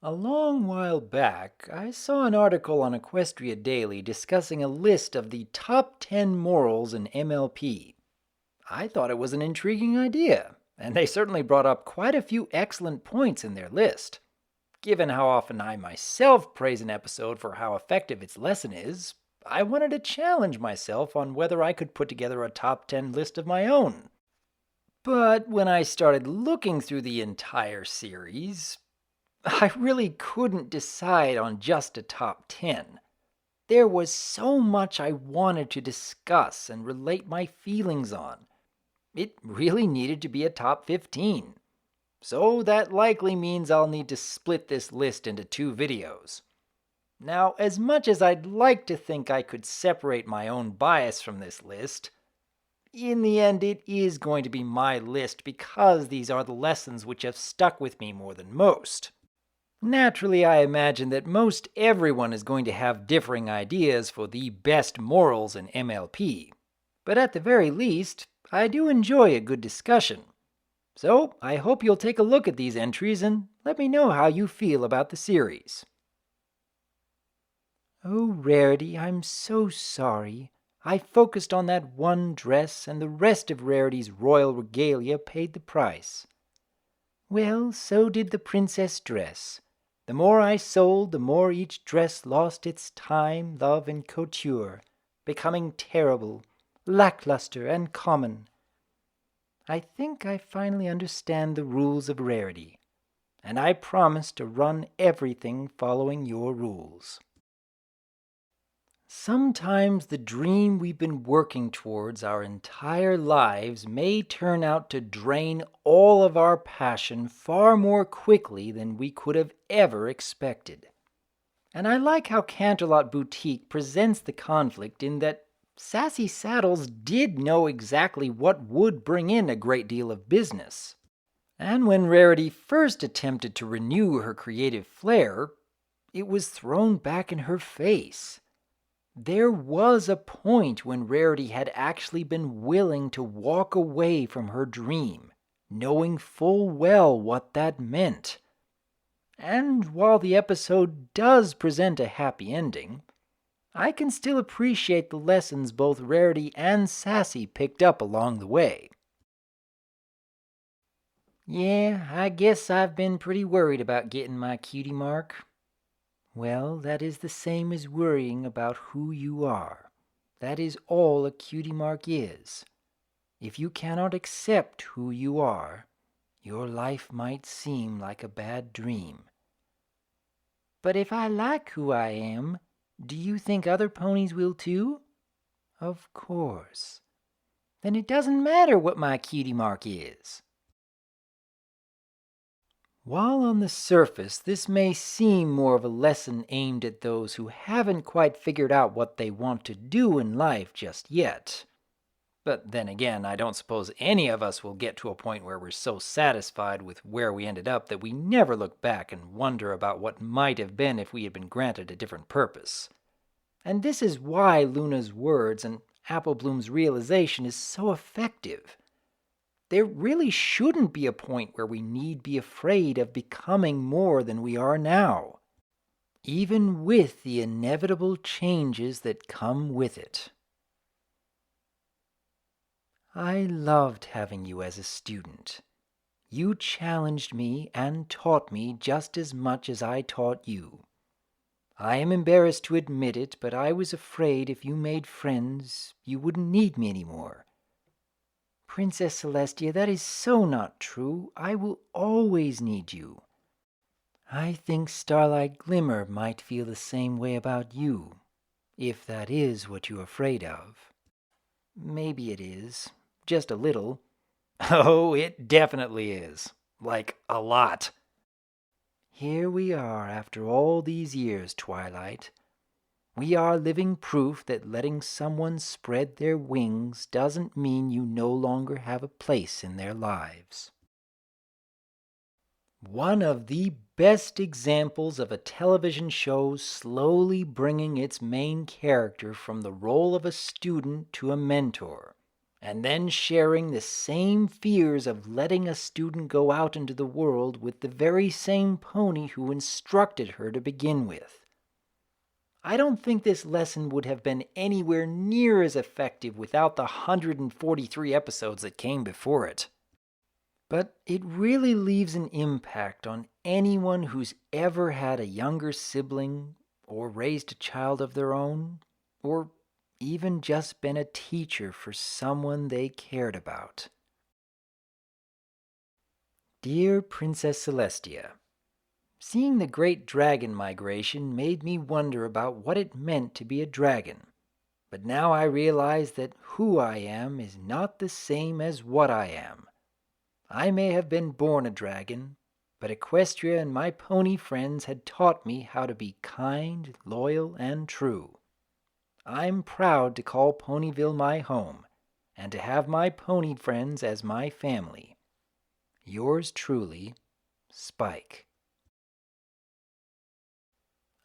A long while back, I saw an article on Equestria Daily discussing a list of the top 10 morals in MLP. I thought it was an intriguing idea, and they certainly brought up quite a few excellent points in their list. Given how often I myself praise an episode for how effective its lesson is, I wanted to challenge myself on whether I could put together a top 10 list of my own. But when I started looking through the entire series, I really couldn't decide on just a top 10. There was so much I wanted to discuss and relate my feelings on. It really needed to be a top 15. So that likely means I'll need to split this list into two videos. Now, as much as I'd like to think I could separate my own bias from this list, in the end it is going to be my list because these are the lessons which have stuck with me more than most. Naturally, I imagine that most everyone is going to have differing ideas for the best morals in MLP. But at the very least, I do enjoy a good discussion. So, I hope you'll take a look at these entries and let me know how you feel about the series. Oh, Rarity, I'm so sorry. I focused on that one dress, and the rest of Rarity's royal regalia paid the price. Well, so did the princess dress. The more I sold, the more each dress lost its time, love, and couture, becoming terrible, lackluster, and common. I think I finally understand the rules of Rarity, and I promise to run everything following your rules. Sometimes the dream we've been working towards our entire lives may turn out to drain all of our passion far more quickly than we could have ever expected. And I like how Canterlot Boutique presents the conflict in that Sassy Saddles did know exactly what would bring in a great deal of business. And when Rarity first attempted to renew her creative flair, it was thrown back in her face. There was a point when Rarity had actually been willing to walk away from her dream, knowing full well what that meant. And while the episode does present a happy ending, I can still appreciate the lessons both Rarity and Sassy picked up along the way. Yeah, I guess I've been pretty worried about getting my cutie mark. Well, that is the same as worrying about who you are. That is all a cutie mark is. If you cannot accept who you are, your life might seem like a bad dream. But if I like who I am, do you think other ponies will too? Of course. Then it doesn't matter what my cutie mark is. While on the surface this may seem more of a lesson aimed at those who haven't quite figured out what they want to do in life just yet, but then again, I don't suppose any of us will get to a point where we're so satisfied with where we ended up that we never look back and wonder about what might have been if we had been granted a different purpose. And this is why Luna's words and Applebloom's realization is so effective. There really shouldn't be a point where we need be afraid of becoming more than we are now, even with the inevitable changes that come with it. I loved having you as a student. You challenged me and taught me just as much as I taught you. I am embarrassed to admit it, but I was afraid if you made friends, you wouldn't need me anymore. Princess Celestia, that is so not true. I will always need you. I think Starlight Glimmer might feel the same way about you, if that is what you're afraid of. Maybe it is, just a little. Oh, it definitely is. Like, a lot. Here we are after all these years, Twilight. We are living proof that letting someone spread their wings doesn't mean you no longer have a place in their lives. One of the best examples of a television show slowly bringing its main character from the role of a student to a mentor, and then sharing the same fears of letting a student go out into the world with the very same pony who instructed her to begin with. I don't think this lesson would have been anywhere near as effective without the 143 episodes that came before it. But it really leaves an impact on anyone who's ever had a younger sibling, or raised a child of their own, or even just been a teacher for someone they cared about. Dear Princess Celestia, seeing the great dragon migration made me wonder about what it meant to be a dragon. But now I realize that who I am is not the same as what I am. I may have been born a dragon, but Equestria and my pony friends had taught me how to be kind, loyal, and true. I'm proud to call Ponyville my home, and to have my pony friends as my family. Yours truly, Spike.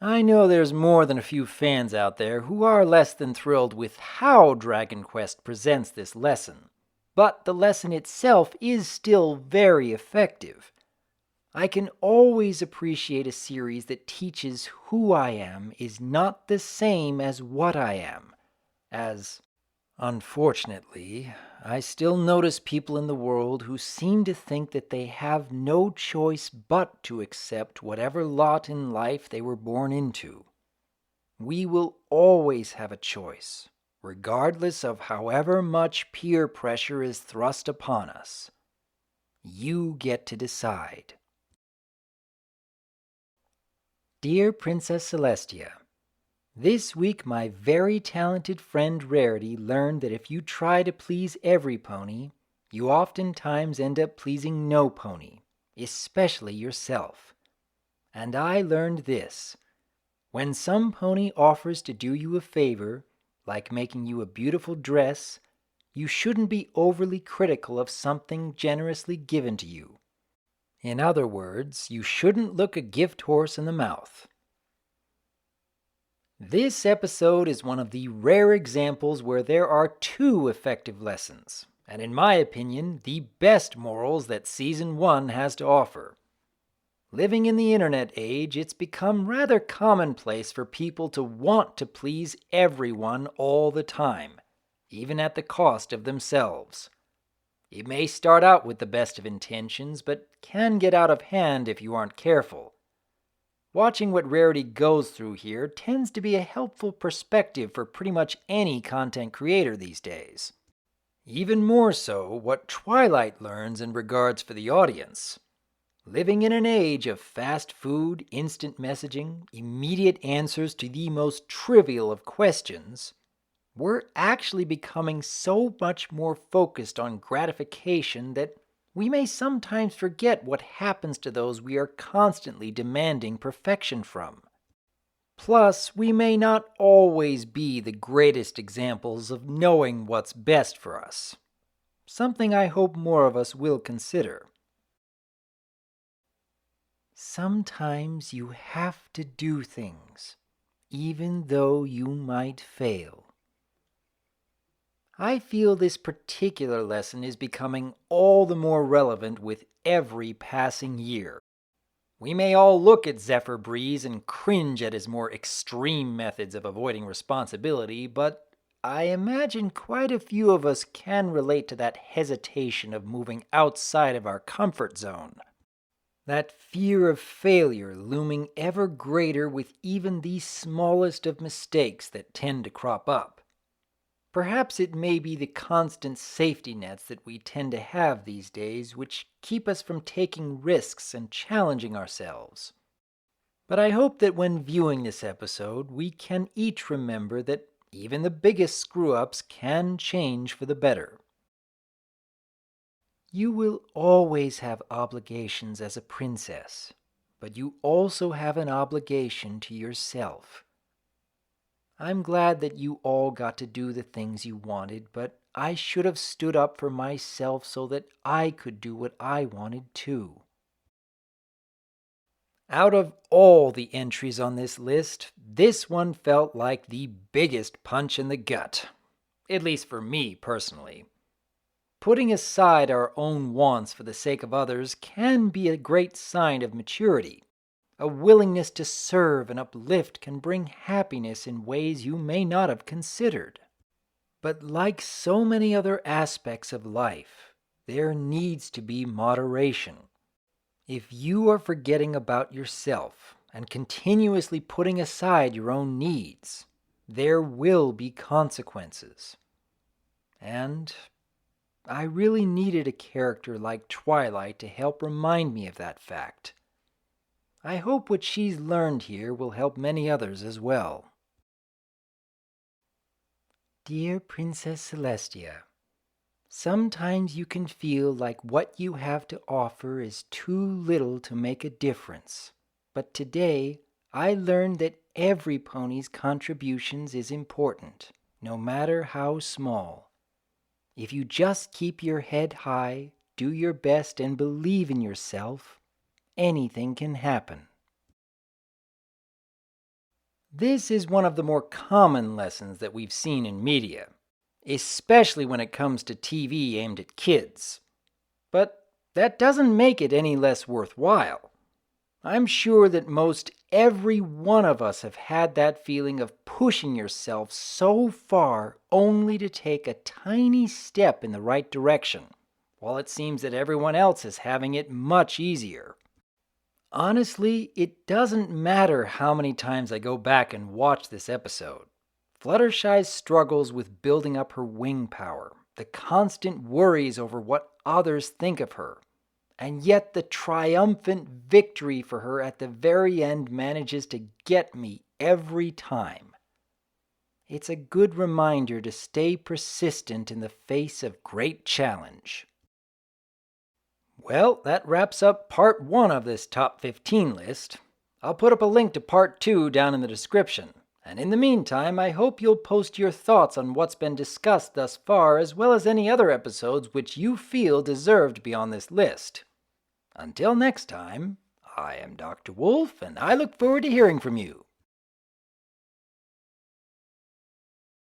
I know there's more than a few fans out there who are less than thrilled with how Dragon Quest presents this lesson, but the lesson itself is still very effective. I can always appreciate a series that teaches who I am is not the same as what I am, as, unfortunately, I still notice people in the world who seem to think that they have no choice but to accept whatever lot in life they were born into. We will always have a choice, regardless of however much peer pressure is thrust upon us. You get to decide. Dear Princess Celestia, this week my very talented friend Rarity learned that if you try to please every pony, you oftentimes end up pleasing no pony, especially yourself. And I learned this: when some pony offers to do you a favor, like making you a beautiful dress, you shouldn't be overly critical of something generously given to you. In other words, you shouldn't look a gift horse in the mouth. This episode is one of the rare examples where there are two effective lessons, and in my opinion, the best morals that Season 1 has to offer. Living in the internet age, it's become rather commonplace for people to want to please everyone all the time, even at the cost of themselves. It may start out with the best of intentions, but can get out of hand if you aren't careful. Watching what Rarity goes through here tends to be a helpful perspective for pretty much any content creator these days. Even more so, what Twilight learns in regards for the audience. Living in an age of fast food, instant messaging, immediate answers to the most trivial of questions, we're actually becoming so much more focused on gratification that we may sometimes forget what happens to those we are constantly demanding perfection from. Plus, we may not always be the greatest examples of knowing what's best for us. Something I hope more of us will consider. Sometimes you have to do things, even though you might fail. I feel this particular lesson is becoming all the more relevant with every passing year. We may all look at Zephyr Breeze and cringe at his more extreme methods of avoiding responsibility, but I imagine quite a few of us can relate to that hesitation of moving outside of our comfort zone. That fear of failure looming ever greater with even the smallest of mistakes that tend to crop up. Perhaps it may be the constant safety nets that we tend to have these days which keep us from taking risks and challenging ourselves. But I hope that when viewing this episode, we can each remember that even the biggest screw-ups can change for the better. You will always have obligations as a princess, but you also have an obligation to yourself. I'm glad that you all got to do the things you wanted, but I should have stood up for myself so that I could do what I wanted too. Out of all the entries on this list, this one felt like the biggest punch in the gut. At least for me personally. Putting aside our own wants for the sake of others can be a great sign of maturity. A willingness to serve and uplift can bring happiness in ways you may not have considered. But like so many other aspects of life, there needs to be moderation. If you are forgetting about yourself and continuously putting aside your own needs, there will be consequences. And I really needed a character like Twilight to help remind me of that fact. I hope what she's learned here will help many others as well. Dear Princess Celestia, sometimes you can feel like what you have to offer is too little to make a difference. But today, I learned that every pony's contributions is important, no matter how small. If you just keep your head high, do your best, and believe in yourself, anything can happen. This is one of the more common lessons that we've seen in media, especially when it comes to TV aimed at kids. But that doesn't make it any less worthwhile. I'm sure that most every one of us have had that feeling of pushing yourself so far only to take a tiny step in the right direction, while it seems that everyone else is having it much easier. Honestly, it doesn't matter how many times I go back and watch this episode. Fluttershy's struggles with building up her wing power, the constant worries over what others think of her, and yet the triumphant victory for her at the very end manages to get me every time. It's a good reminder to stay persistent in the face of great challenge. Well, that wraps up part 1 of this top 15 list. I'll put up a link to part 2 down in the description. And in the meantime, I hope you'll post your thoughts on what's been discussed thus far, as well as any other episodes which you feel deserve to be on this list. Until next time, I am Dr. Wolf, and I look forward to hearing from you.